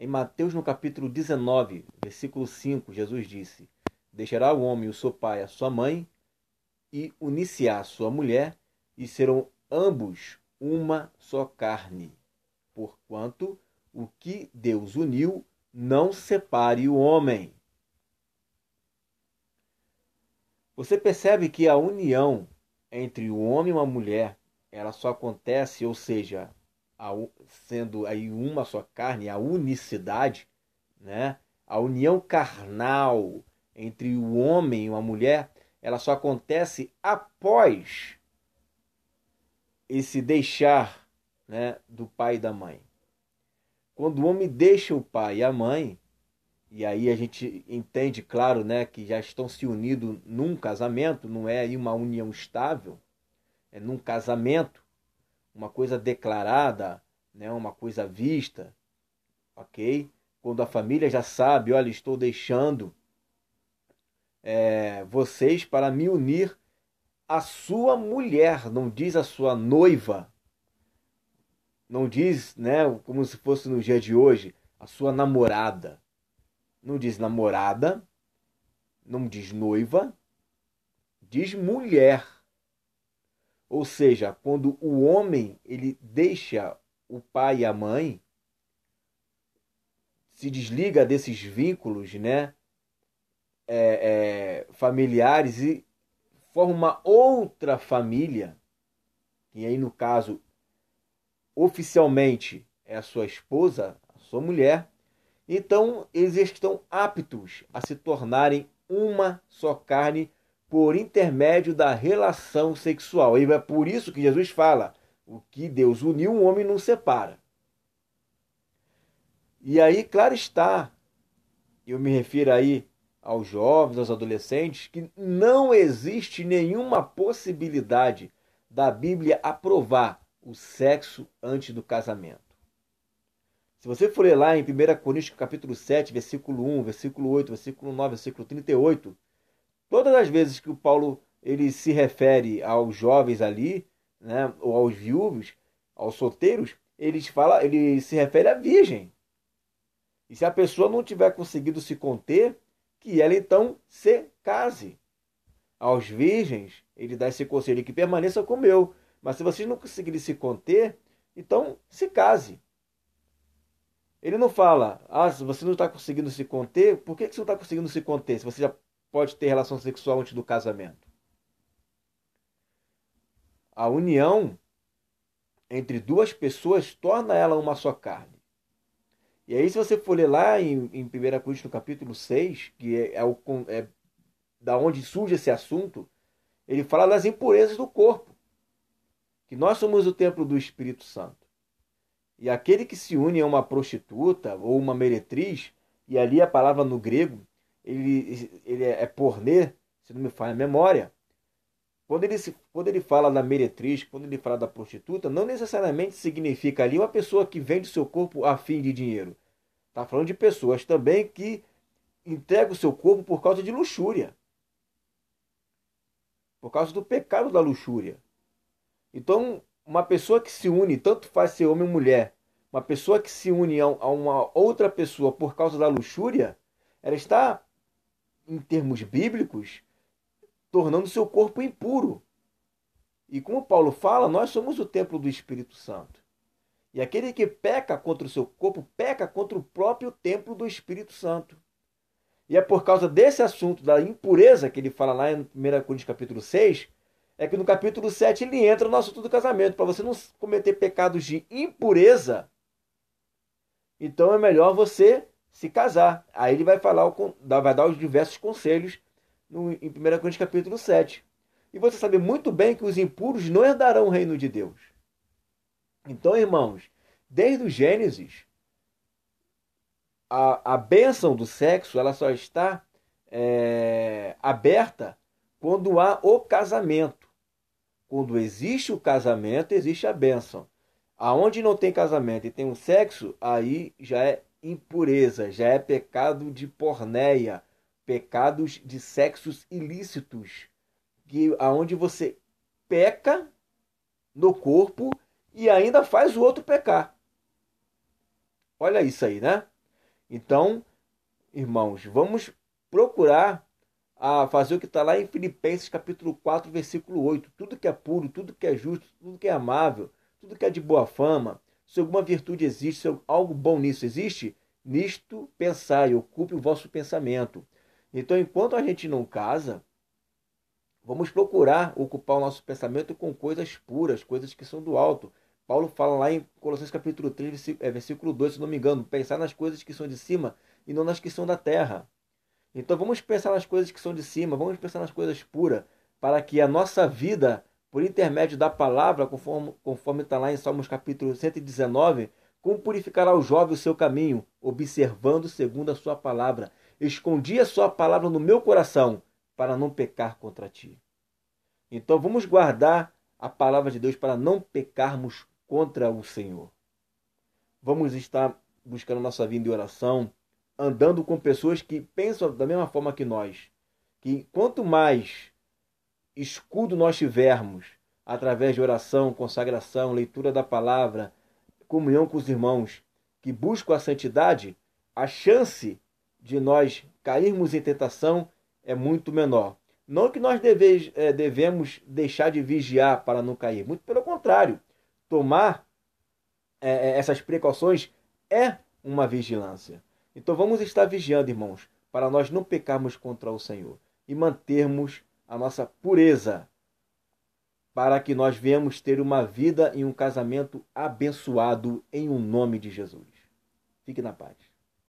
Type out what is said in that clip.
Em Mateus, no capítulo 19, versículo 5, Jesus disse: Deixará o homem o seu pai e a sua mãe, e unir-se-á a sua mulher, e serão ambos uma só carne. Porquanto o que Deus uniu, não separe o homem. Você percebe que a união entre o homem e uma mulher, ela só acontece, ou seja, sendo aí uma só carne, a unicidade, né? A união carnal entre o homem e uma mulher, ela só acontece após esse deixar, né, do pai e da mãe. Quando o homem deixa o pai e a mãe, e aí a gente entende, claro, né, que já estão se unidos num casamento, não é aí uma união estável, é num casamento, uma coisa declarada, né, uma coisa vista, ok? Quando a família já sabe, olha, estou deixando vocês para me unir à sua mulher, não diz a sua noiva, não diz, né, como se fosse no dia de hoje, a sua namorada. Não diz namorada, não diz noiva, diz mulher. Ou seja, quando o homem ele deixa o pai e a mãe, se desliga desses vínculos, né, familiares e forma uma outra família, e aí no caso oficialmente é a sua esposa, a sua mulher, então eles estão aptos a se tornarem uma só carne por intermédio da relação sexual. E é por isso que Jesus fala: o que Deus uniu, o homem não separa. E aí, claro está, eu me refiro aí aos jovens, aos adolescentes, que não existe nenhuma possibilidade da Bíblia aprovar o sexo antes do casamento. Se você for ler lá em 1 Coríntios capítulo 7, versículo 1, versículo 8, versículo 9, versículo 38, todas as vezes que o Paulo ele se refere aos jovens ali, né, ou aos viúvos, aos solteiros, ele se refere à virgem. E se a pessoa não tiver conseguido se conter, que ela então se case. Aos virgens, ele dá esse conselho que permaneça como eu. Mas se vocês não conseguirem se conter, então se case. Ele não fala, se você não está conseguindo se conter, por que você não está conseguindo se conter se você já pode ter relação sexual antes do casamento? A união entre duas pessoas torna ela uma só carne. E aí, se você for ler lá em 1 Coríntios, no capítulo 6, que é da onde surge esse assunto, ele fala das impurezas do corpo, que nós somos o templo do Espírito Santo. E aquele que se une a uma prostituta ou uma meretriz, e ali a palavra no grego, ele é pornê, se não me falha a memória. Quando ele fala da meretriz, quando ele fala da prostituta, não necessariamente significa ali uma pessoa que vende seu corpo a fim de dinheiro. Está falando de pessoas também que entregam o seu corpo por causa de luxúria, por causa do pecado da luxúria. Então, uma pessoa que se une, tanto faz ser homem ou mulher, uma pessoa que se une a uma outra pessoa por causa da luxúria, ela está, em termos bíblicos, tornando seu corpo impuro. E como Paulo fala, nós somos o templo do Espírito Santo. E aquele que peca contra o seu corpo, peca contra o próprio templo do Espírito Santo. E é por causa desse assunto da impureza que ele fala lá em 1 Coríntios capítulo 6, é que no capítulo 7 ele entra no assunto do casamento. Para você não cometer pecados de impureza, então é melhor você se casar. Aí ele vai falar, vai dar os diversos conselhos em 1 Coríntios capítulo 7. E você sabe muito bem que os impuros não herdarão o reino de Deus. Então, irmãos, desde o Gênesis, a bênção do sexo ela só está aberta quando há o casamento. Quando existe o casamento, existe a bênção. Aonde não tem casamento e tem um sexo, aí já é impureza, já é pecado de porneia, pecados de sexos ilícitos, que aonde você peca no corpo e ainda faz o outro pecar. Olha isso aí, né? Então, irmãos, vamos procurar fazer o que está lá em Filipenses capítulo 4, versículo 8. Tudo que é puro, tudo que é justo, tudo que é amável, tudo que é de boa fama, se alguma virtude existe, se algo bom nisso existe, nisto pensai, ocupe o vosso pensamento. Então, enquanto a gente não casa, vamos procurar ocupar o nosso pensamento com coisas puras, coisas que são do alto. Paulo fala lá em Colossenses capítulo 3, versículo 2, se não me engano, pensar nas coisas que são de cima e não nas que são da terra. Então vamos pensar nas coisas que são de cima, vamos pensar nas coisas puras, para que a nossa vida, por intermédio da palavra, conforme está lá em Salmos capítulo 119, como purificará o jovem o seu caminho, observando segundo a sua palavra. Escondi a sua palavra no meu coração, para não pecar contra ti. Então vamos guardar a palavra de Deus para não pecarmos contra o Senhor. Vamos estar buscando nossa vida em oração, andando com pessoas que pensam da mesma forma que nós. Que quanto mais escudo nós tivermos, através de oração, consagração, leitura da palavra, comunhão com os irmãos, que buscam a santidade, a chance de nós cairmos em tentação é muito menor. Não que nós devemos deixar de vigiar para não cair, muito pelo contrário. Tomar essas precauções é uma vigilância. Então vamos estar vigiando, irmãos, para nós não pecarmos contra o Senhor e mantermos a nossa pureza, para que nós venhamos ter uma vida e um casamento abençoado em um nome de Jesus. Fique na paz.